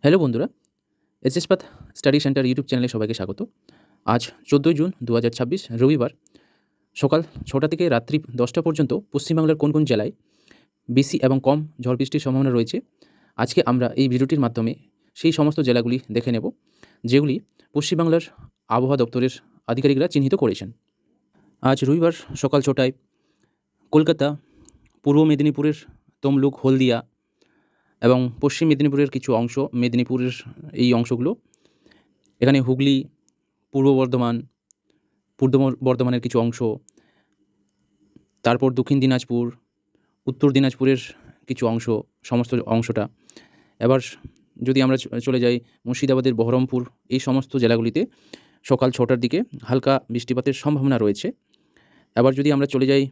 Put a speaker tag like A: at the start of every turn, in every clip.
A: Hello বন্ধুরা, SS path study centre YouTube চ্যানেলে সবাইকে স্বাগত। আজ ১৪ জুন ২০২৬ রবিবার সকাল ৬টা থেকে রাত্রি ১০টা পর্যন্ত পশ্চিমবাংলার কোন কোন জেলায় বেশি এবং কম ঝড় বৃষ্টির সম্ভাবনা রয়েছে, আজকে আমরা এই ভিডিওটির মাধ্যমে সেই সমস্ত জেলাগুলি দেখে নেব, যেগুলি পশ্চিমবাংলার আবহাওয়া দপ্তরের আধিকারিকরা চিহ্নিত করেছেন। আজ রবিবার সকাল ৬টায় কলকাতা, পূর্ব মেদিনীপুরের তমলুক, হলদিয়া এবং পশ্চিম মেদিনীপুরের কিছু অংশ, মেদিনীপুরের এই অংশগুলো, এখানে হুগলি, পূর্ব বর্ধমান, বর্ধমানের কিছু অংশ, তারপর দক্ষিণ দিনাজপুর, উত্তর দিনাজপুরের কিছু অংশ, সমস্ত অংশটা। এবার যদি আমরা চলে যাই মুর্শিদাবাদের বহরমপুর, এই সমস্ত জেলাগুলিতে সকাল ৬টার দিকে হালকা বৃষ্টিপাতের সম্ভাবনা রয়েছে। এবার যদি আমরা চলে যাই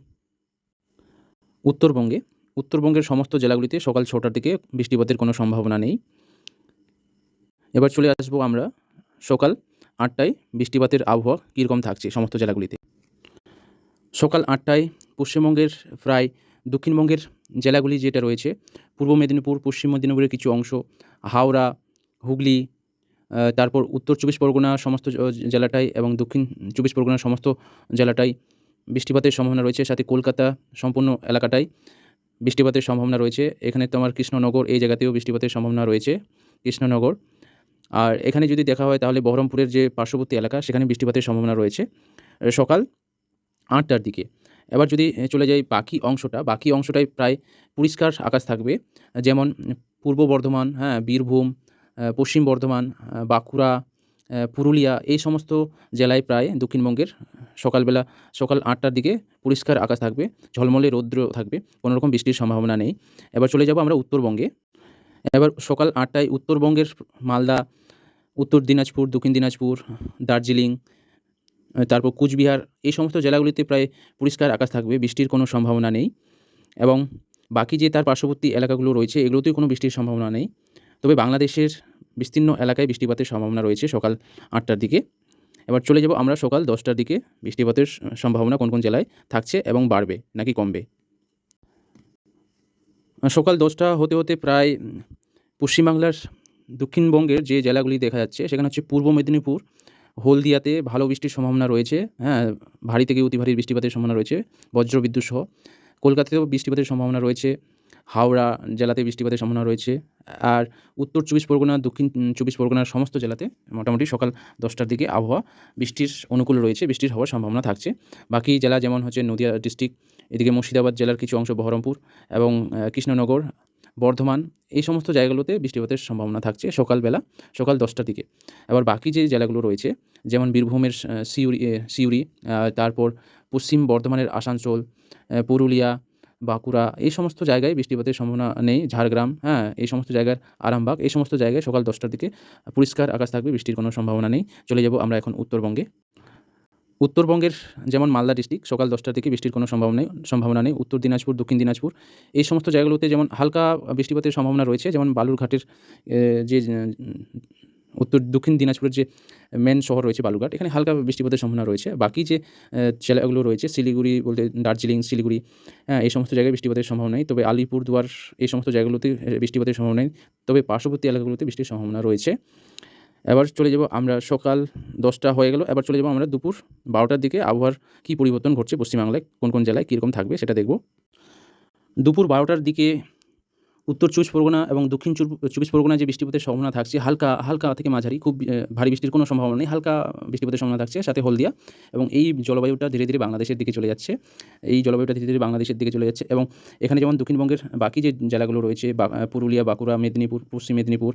A: উত্তরবঙ্গে, উত্তরবঙ্গের সমস্ত জেলাগুলিতে সকাল ৬টার দিকে বৃষ্টিপাতের কোনো সম্ভাবনা নেই। এবার চলে আসবো আমরা সকাল ৮টায় বৃষ্টিপাতের আবহাওয়া কীরকম থাকছে সমস্ত জেলাগুলিতে। সকাল ৮টায় পশ্চিমবঙ্গের প্রায় দক্ষিণবঙ্গের জেলাগুলি যেটা রয়েছে, পূর্ব মেদিনীপুর, পশ্চিম মেদিনীপুরের কিছু অংশ, হাওড়া, হুগলি, তারপর উত্তর ২৪ পরগনা সমস্ত জেলাটাই এবং দক্ষিণ ২৪ পরগনার সমস্ত জেলাটাই বৃষ্টিপাতের সম্ভাবনা রয়েছে। সাথে কলকাতা সম্পূর্ণ এলাকাটাই বৃষ্টিপাতের সম্ভাবনা রয়েছে। এখানে তোমার কৃষ্ণনগর, এই জায়গাতেও বৃষ্টিপাতের সম্ভাবনা রয়েছে, কৃষ্ণনগর। আর এখানে যদি দেখা হয় তাহলে বহরমপুরের যে পার্শ্ববর্তী এলাকা, সেখানে বৃষ্টিপাতের সম্ভাবনা রয়েছে সকাল ৮টার দিকে। এবার যদি চলে যাই বাকি অংশটায় প্রায় পরিষ্কার আকাশ থাকবে। যেমন পূর্ব বর্ধমান, বীরভূম, পশ্চিম বর্ধমান, বাঁকুড়া, পুরুলিয়া, এই সমস্ত জেলায় প্রায় দক্ষিণবঙ্গের সকাল ৮টার দিকে পরিষ্কার আকাশ থাকবে, ঝলমলে রৌদ্র থাকবে, কোনো রকম বৃষ্টির সম্ভাবনা নেই। এবার চলে যাব আমরা উত্তরবঙ্গে। এবার সকাল ৮টায় উত্তরবঙ্গের মালদা, উত্তর দিনাজপুর, দক্ষিণ দিনাজপুর, দার্জিলিং, তারপর কুচবিহার, এই সমস্ত জেলাগুলিতে প্রায় পরিষ্কার আকাশ থাকবে, বৃষ্টির কোনো সম্ভাবনা নেই। এবং বাকি যে তার পার্শ্ববর্তী এলাকাগুলো রয়েছে, এগুলোতেও কোনো বৃষ্টির সম্ভাবনা নেই। তবে বাংলাদেশের বিস্তীর্ণ এলাকায় বৃষ্টিপাতের সম্ভাবনা রয়েছে সকাল ৮টার দিকে। এবার চলে যাব আমরা সকাল ১০টার দিকে, বৃষ্টিপাতের সম্ভাবনা কোন কোন জেলায় থাকছে এবং বাড়বে নাকি কমবে। সকাল ১০টা হতে হতে প্রায় পশ্চিমবাংলার দক্ষিণবঙ্গের যে জেলাগুলি দেখা যাচ্ছে, সেখানে হচ্ছে পূর্ব মেদিনীপুর, হলদিয়াতে ভালো বৃষ্টির সম্ভাবনা রয়েছে, ভারী থেকে অতি ভারী বৃষ্টিপাতের সম্ভাবনা রয়েছে, বজ্রবিদ্যুৎ সহ। কলকাতাতেও বৃষ্টিপাতের সম্ভাবনা রয়েছে, হাওড়া জেলাতে বৃষ্টিপাতের সম্ভাবনা রয়েছে। আর উত্তর ২৪ পরগনা, দক্ষিণ ২৪ পরগনার সমস্ত জেলাতে মোটামুটি সকাল ১০টার দিকে আবহাওয়া বৃষ্টির অনুকূল রয়েছে, বৃষ্টির হওয়ার সম্ভাবনা থাকছে। বাকি জেলা যেমন হচ্ছে নদিয়া ডিস্ট্রিক্ট, এদিকে মুর্শিদাবাদ জেলার কিছু অংশ, বহরমপুর এবং কৃষ্ণনগর, বর্ধমান, এই সমস্ত জায়গাগুলোতে বৃষ্টিপাতের সম্ভাবনা থাকছে সকাল ১০টার দিকে। এবার বাকি যে জেলাগুলো রয়েছে, যেমন বীরভূমের সিউড়ি, তারপর পশ্চিম বর্ধমানের আসানসোল, পুরুলিয়া, বাঁকুড়া, এই সমস্ত জায়গায় বৃষ্টিপাতের সম্ভাবনা নেই। ঝাড়গ্রাম, এই সমস্ত জায়গার আরামবাগ, এই সমস্ত জায়গায় সকাল ১০টার দিকে পরিষ্কার আকাশ থাকবে, বৃষ্টির কোনো সম্ভাবনা নেই। চলে যাব আমরা এখন উত্তরবঙ্গে। উত্তরবঙ্গের যেমন মালদা ডিস্ট্রিক্ট, সকাল ১০টার দিকে বৃষ্টির কোনো সম্ভাবনা নেই। উত্তর দিনাজপুর, দক্ষিণ দিনাজপুর, এই সমস্ত জায়গাগুলোতে যেমন হালকা বৃষ্টিপাতের সম্ভাবনা রয়েছে, যেমন বালুরঘাটের যে দক্ষিণ দিনাজপুরের যে মেন শহর রয়েছে বালুরঘাট, এখানে হালকা বৃষ্টিপাতের সম্ভাবনা রয়েছে। বাকি যে জেলাগুলো রয়েছে, শিলিগুড়ি বলতে দার্জিলিং, শিলিগুড়ি, এই সমস্ত জায়গায় বৃষ্টিপাতের সম্ভাবনা নেই। তবে আলিপুরদুয়ার, এই সমস্ত জায়গাগুলোতে বৃষ্টিপাতের সম্ভাবনা নেই। তবে পার্শ্ববর্তী এলাকাগুলোতে বৃষ্টির সম্ভাবনা রয়েছে। এবার চলে যাব আমরা, সকাল ১০টা হয়ে গেল। এবার চলে যাব আমরা দুপুর ১২টার দিকে আবহাওয়ার কী পরিবর্তন ঘটছে পশ্চিমবাংলায়, কোন কোন জেলায় কীরকম থাকবে সেটা দেখব। দুপুর ১২টার দিকে উত্তর ২৪ পরগনা এবং দক্ষিণ ২৪ পরগনায় যে বৃষ্টিপাতের সম্ভাবনা থাকছে, হালকা থেকে মাঝারি, খুব ভারী বৃষ্টির কোনো সম্ভাবনা নেই, হালকা বৃষ্টিপাতের সম্ভাবনা থাকছে, সাথে হলদিয়া। এবং এই জলবায়ুটা ধীরে ধীরে বাংলাদেশের দিকে চলে যাচ্ছে, এবং এখানে যেমন দক্ষিণবঙ্গের বাকি যে জেলাগুলো রয়েছে, পুরুলিয়া, বাঁকুড়া, মেদিনীপুর, পশ্চিম মেদিনীপুর,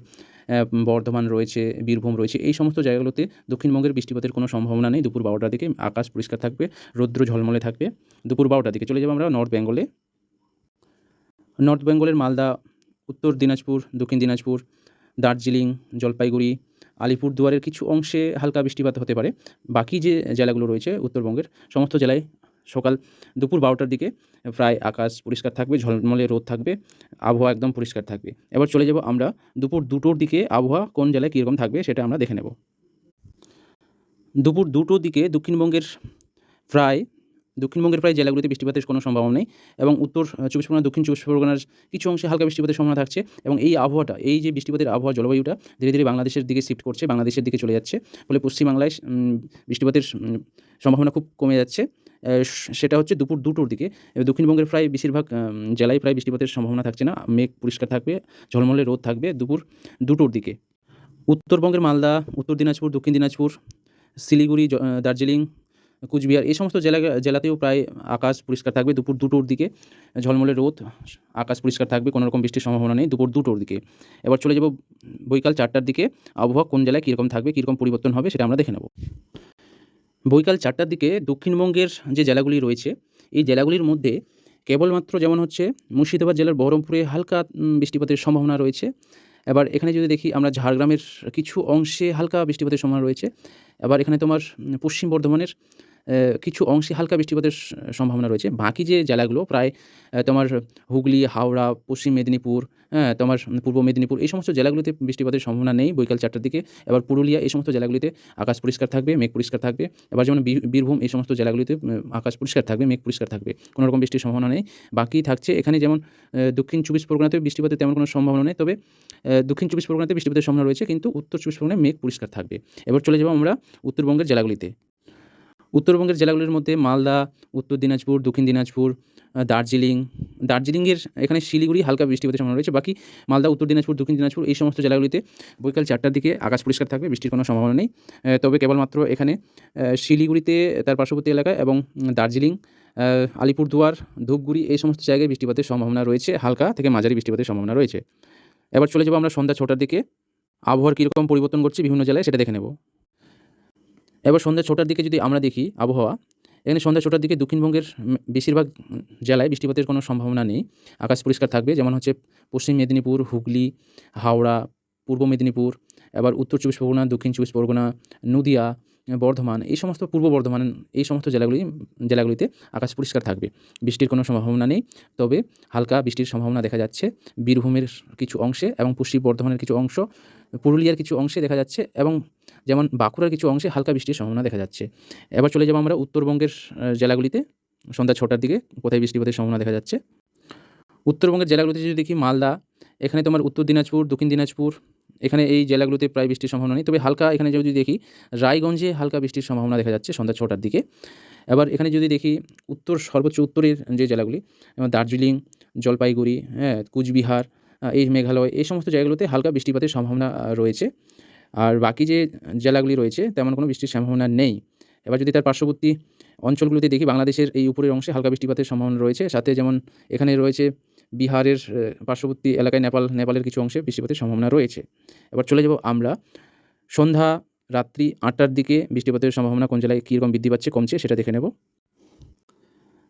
A: বর্ধমান রয়েছে, বীরভূম রয়েছে, এই সমস্ত জায়গাগুলোতে দক্ষিণবঙ্গের বৃষ্টিপাতের কোনো সম্ভাবনা নেই। দুপুর ১২টার দিকে আকাশ পরিষ্কার থাকবে, রৌদ্র ঝলমলে থাকবে। দুপুর ১২টার দিকে চলে যাব আমরা নর্থ বেঙ্গলের মালদা, উত্তর দিনাজপুর, দক্ষিণ দিনাজপুর, দার্জিলিং, জলপাইগুড়ি, আলিপুরদুয়ারের কিছু অংশে হালকা বৃষ্টিপাত হতে পারে। বাকি যে জেলাগুলো রয়েছে উত্তরবঙ্গের, সমস্ত জেলায় দুপুর ১২টার দিকে প্রায় আকাশ পরিষ্কার থাকবে, ঝলমলে রোদ থাকবে, আবহাওয়া একদম পরিষ্কার থাকবে। এবার চলে যাব আমরা দুপুর ২টোর দিকে আবহাওয়া কোন জেলায় কীরকম থাকবে সেটা আমরা দেখে নেব। দুপুর ২টোর দিকে দক্ষিণবঙ্গের প্রায় দক্ষিণবঙ্গের প্রায় জেলাগুলিতে বৃষ্টিপাতের কোনো সম্ভাবনা নেই এবং উত্তর 24 পরগনা, দক্ষিণ 24 পরগনার কিছু অংশে হালকা বৃষ্টিপাতের সম্ভাবনা থাকছে এবং এই আবহাওয়াটা, এই যে বৃষ্টিপাতের আবহাওয়া, জলবায়ুটা ধীরে, ধীরে বাংলাদেশের দিকে শিফট করছে, বাংলাদেশের দিকে চলে যাচ্ছে। ফলে পশ্চিম বাংলায় বৃষ্টিপাতের সম্ভাবনা খুব কমে যাচ্ছে। সেটা হচ্ছে দুপুর 2টোর দিকে। দক্ষিণবঙ্গের প্রায় বেশিরভাগ জেলায় প্রায় বৃষ্টিপাতের সম্ভাবনা থাকছে না। মেঘ পরিষ্কার থাকবে, ঝলমলে রোদ থাকবে দুপুর 2টোর দিকে। উত্তরবঙ্গের মালদা, উত্তর দিনাজপুর, দক্ষিণ দিনাজপুর, শিলিগুড়ি, দার্জিলিং, কুচবিহার এই সমস্ত জেলাতেও প্রায় আকাশ পরিষ্কার থাকবে দুপুর 2টোর দিকে। ঝলমলে রোদ, আকাশ পরিষ্কার থাকবে, কোনো রকম বৃষ্টির সম্ভাবনা নেই দুপুর 2টোর দিকে। এবার চলে যাব বৈকাল 4টার দিকে। আবহাওয়া কোন জেলায় কীরকম থাকবে, কীরকম পরিবর্তন হবে সেটা আমরা দেখে নেব। বৈকাল 4টার দিকে দক্ষিণবঙ্গের যে জেলাগুলি রয়েছে, এই জেলাগুলির মধ্যে কেবলমাত্র যেমন হচ্ছে মুর্শিদাবাদ জেলার বহরমপুরে হালকা বৃষ্টিপাতের সম্ভাবনা রয়েছে। এবার এখানে যদি দেখি আমরা ঝাড়গ্রামের কিছু অংশে হালকা বৃষ্টিপাতের সম্ভাবনা রয়েছে। এবার এখানে তোমার পশ্চিম বর্ধমানের কিছু অংশে হালকা বৃষ্টিপাতের সম্ভাবনা রয়েছে। বাকি যে জেলাগুলো প্রায় তোমার হুগলি, হাওড়া, পশ্চিম মেদিনীপুর, হ্যাঁ, তোমার পূর্ব মেদিনীপুর এই সমস্ত জেলাগুলিতে বৃষ্টিপাতের সম্ভাবনা নেই বৈকাল 4টার দিকে। এবার পুরুলিয়া এই সমস্ত জেলাগুলিতে আকাশ পরিষ্কার থাকবে, মেঘ পরিষ্কার থাকবে। এবার যেমন বীরভূম এই সমস্ত জেলাগুলিতে আকাশ পরিষ্কার থাকবে, মেঘ পরিষ্কার থাকবে, কোনো রকম বৃষ্টির সম্ভাবনা নেই। বাকি থাকছে এখানে যেমন দক্ষিণ 24 পরগনাতেও বৃষ্টিপাতের তেমন কোনো সম্ভাবনা নেই, তবে দক্ষিণ 24 পরগনাতে বৃষ্টিপাতের সম্ভাবনা রয়েছে, কিন্তু উত্তর 24 পরগনায় মেঘ পরিষ্কার থাকবে। এবার চলে যাব আমরা উত্তরবঙ্গের জেলাগুলিতে। উত্তরবঙ্গের জেলাগুলির মধ্যে মালদা, উত্তর দিনাজপুর, দক্ষিণ দিনাজপুর, দার্জিলিংয়ের এখানে শিলিগুড়ি হালকা বৃষ্টিপাতের সম্ভাবনা রয়েছে। বাকি মালদা, উত্তর দিনাজপুর, দক্ষিণ দিনাজপুর এই সমস্ত জেলাগুলিতে বৈকাল 4টার দিকে আকাশ পরিষ্কার থাকবে, বৃষ্টির কোনো সম্ভাবনা নেই। তবে কেবলমাত্র এখানে শিলিগুড়িতে তার পার্শ্ববর্তী এলাকায় এবং দার্জিলিং, আলিপুরদুয়ার, ধূপগুড়ি এই সমস্ত জায়গায় বৃষ্টিপাতের সম্ভাবনা রয়েছে, হালকা থেকে মাঝারি বৃষ্টিপাতের সম্ভাবনা রয়েছে। এবার চলে যাব আমরা সন্ধ্যা 6টার দিকে। আবহাওয়ার কীরকম পরিবর্তন ঘটছে বিভিন্ন জেলায় সেটা দেখে নেব। এবার সন্ধ্যা 6টার দিকে যদি আমরা দেখি আবহাওয়া, এখানে সন্ধ্যা 6টার দিকে দক্ষিণবঙ্গের বেশিরভাগ জেলায় বৃষ্টিপাতের কোনো সম্ভাবনা নেই। আকাশ পরিষ্কার থাকবে, যেমন হচ্ছে পশ্চিম মেদিনীপুর, হুগলি, হাওড়া, পূর্ব মেদিনীপুর, এবার উত্তর 24 পরগনা, দক্ষিণ 24 পরগনা, নদিয়া, বর্ধমান এই সমস্ত পূর্ব বর্ধমান এই সমস্ত জেলাগুলিতে আকাশ পরিষ্কার থাকবে, বৃষ্টির কোনো সম্ভাবনা নেই। তবে হালকা বৃষ্টির সম্ভাবনা দেখা যাচ্ছে বীরভূমের কিছু অংশে এবং পশ্চিম বর্ধমানের কিছু অংশ, পুরুলিয়ার কিছু অংশে দেখা যাচ্ছে এবং যেমন বাঁকুড়ার কিছু অংশে হালকা বৃষ্টির সম্ভাবনা দেখা যাচ্ছে। এবার চলে যাব আমরা উত্তরবঙ্গের জেলাগুলিতে। সন্ধ্যা 6টার দিকে কোথায় বৃষ্টিপাতের সম্ভাবনা দেখা যাচ্ছে। উত্তরবঙ্গের জেলাগুলিতে যদি দেখি মালদা, এখানে তোমার উত্তর দিনাজপুর, দক্ষিণ দিনাজপুর এখানে এই জেলাগুলোতে প্রায় বৃষ্টির সম্ভাবনা নেই, তবে হালকা এখানে যদি দেখি রায়গঞ্জে হালকা বৃষ্টির সম্ভাবনা দেখা যাচ্ছে সন্ধ্যা 6টার দিকে। এবার এখানে যদি দেখি সর্বোচ্চ উত্তরের যে জেলাগুলি যেমন দার্জিলিং, জলপাইগুড়ি, হ্যাঁ, কুচবিহার, এই মেঘালয় এই সমস্ত জায়গাগুলোতে হালকা বৃষ্টিপাতের সম্ভাবনা রয়েছে। আর বাকি যে জেলাগুলি রয়েছে তেমন কোনো বৃষ্টির সম্ভাবনা নেই। এবার যদি তার পার্শ্ববর্তী অঞ্চলগুলিতে দেখি বাংলাদেশের এই উপরের অংশে হালকা বৃষ্টিপাতের সম্ভাবনা রয়েছে, সাথে যেমন এখানে রয়েছে বিহারের পার্শ্ববর্তী এলাকায় নেপালের কিছু অংশে বৃষ্টিপাতের সম্ভাবনা রয়েছে। এবার চলে যাব আমরা রাত্রি 8টার দিকে বৃষ্টিপাতের সম্ভাবনা কোন জেলায় কীরকম বৃদ্ধি পাচ্ছে কমছে সেটা দেখে নেব।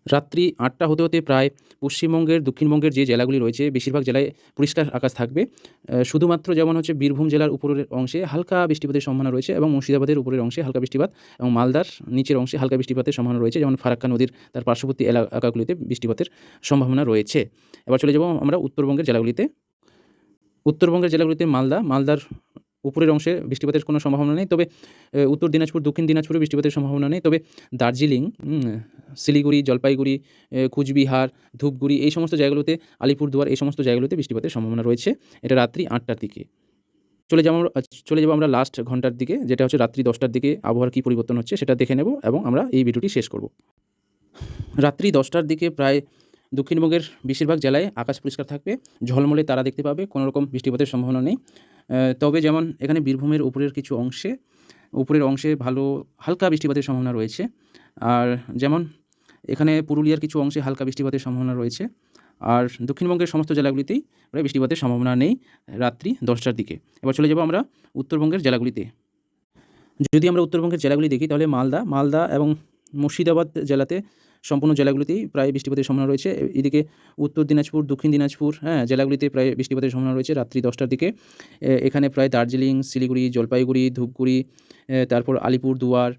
A: রাত্রি 8টা হতে হতে প্রায় পশ্চিমবঙ্গের, দক্ষিণবঙ্গের যে জেলাগুলি রয়েছে বেশিরভাগ জেলায় পরিষ্কার আকাশ থাকবে। শুধুমাত্র যেমন হচ্ছে বীরভূম জেলার উপরের অংশে হালকা বৃষ্টিপাতের সম্ভাবনা রয়েছে এবং মুর্শিদাবাদের উপরের অংশে হালকা বৃষ্টিপাত এবং মালদার নিচের অংশে হালকা বৃষ্টিপাতের সম্ভাবনা রয়েছে, যেমন ফারাক্কা নদীর তার পার্শ্ববর্তী এলাকাগুলিতে বৃষ্টিপাতের সম্ভাবনা রয়েছে। এবার চলে যাব আমরা উত্তরবঙ্গের জেলাগুলিতে। উত্তরবঙ্গের জেলাগুলিতে মালদার উপরের অংশে বৃষ্টিপাতের কোনো সম্ভাবনা নেই, তবে উত্তর দিনাজপুর, দক্ষিণ দিনাজপুরে বৃষ্টিপাতের সম্ভাবনা নেই, তবে দার্জিলিং, শিলিগুড়ি, জলপাইগুড়ি, কুচবিহার, ধূপগুড়ি এই সমস্ত জায়গাগুলোতে, আলিপুরদুয়ার এই সমস্ত জায়গাগুলোতে বৃষ্টিপাতের সম্ভাবনা রয়েছে। এটা রাত্রি 8টার দিকে। চলে যাব আমরা লাস্ট ঘন্টার দিকে, যেটা হচ্ছে রাত্রি 10টার দিকে আবহাওয়ার কী পরিবর্তন হচ্ছে সেটা দেখে নেব এবং আমরা এই ভিডিওটি শেষ করব। রাত্রি 10টার দিকে প্রায় দক্ষিণবঙ্গের বেশিরভাগ জেলায় আকাশ পরিষ্কার থাকবে, ঝলমলে তারা দেখতে পাবে, কোনো রকম বৃষ্টিপাতের সম্ভাবনা নেই। তবে যেমন এখানে বীরভূমের উপরের কিছু উপরের অংশে হালকা বৃষ্টিপাতের সম্ভাবনা রয়েছে। আর যেমন এখানে পুরুলিয়ার কিছু অংশে হালকা বৃষ্টিপাতের সম্ভাবনা রয়েছে। আর দক্ষিণবঙ্গের সমস্ত জেলাগুলিতেই প্রায় বৃষ্টিপাতের সম্ভাবনা নেই রাত্রি 10টার দিকে। এবার চলে যাব আমরা উত্তরবঙ্গের জেলাগুলিতে। যদি আমরা উত্তরবঙ্গের জেলাগুলি দেখি তাহলে মালদা এবং মুর্শিদাবাদ জেলাতে সম্পূর্ণ জেলাগুলিতেই প্রায় বৃষ্টিপাতের সম্ভাবনা রয়েছে। এদিকে উত্তর দিনাজপুর, দক্ষিণ দিনাজপুর, হ্যাঁ, জেলাগুলিতে প্রায় বৃষ্টিপাতের সম্ভাবনা রয়েছে রাত্রি 10টার দিকে। এখানে প্রায় দার্জিলিং, শিলিগুড়ি, জলপাইগুড়ি, ধূপগুড়ি, তারপর আলিপুরদুয়ার,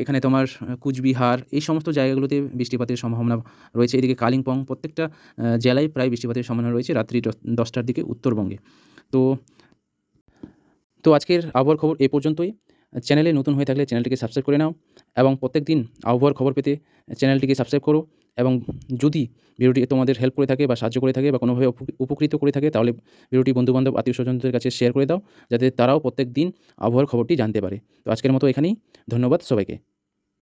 A: এখানে তোমার কুচবিহার এই সমস্ত জায়গাগুলোতে বৃষ্টিপাতের সম্ভাবনা রয়েছে। এদিকে কালিম্পং প্রত্যেকটা জেলায় প্রায় বৃষ্টিপাতের সম্ভাবনা রয়েছে রাত্রি 10টার দিকে উত্তরবঙ্গে। তো আজকের আবহাওয়ার খবর এ পর্যন্তই। চ্যানেলে নতুন হয়ে থাকলে চ্যানেলটিকে সাবস্ক্রাইব করে নাও এবং প্রত্যেকদিন আবহাওয়ার খবর পেতে চ্যানেলটিকে সাবস্ক্রাইব করো। এবং যদি ভিডিওটি তোমাদের হেল্প করে থাকে বা সাহায্য করে থাকে বা কোনোভাবে উপকৃত করে থাকে, তাহলে ভিডিওটি বন্ধুবান্ধব, আত্মীয়স্বজনদের কাছে শেয়ার করে দাও, যাতে তারাও প্রত্যেকদিন আবহাওয়ার খবরটি জানতে পারে। তো আজকের মতো এখানেই। ধন্যবাদ সবাইকে।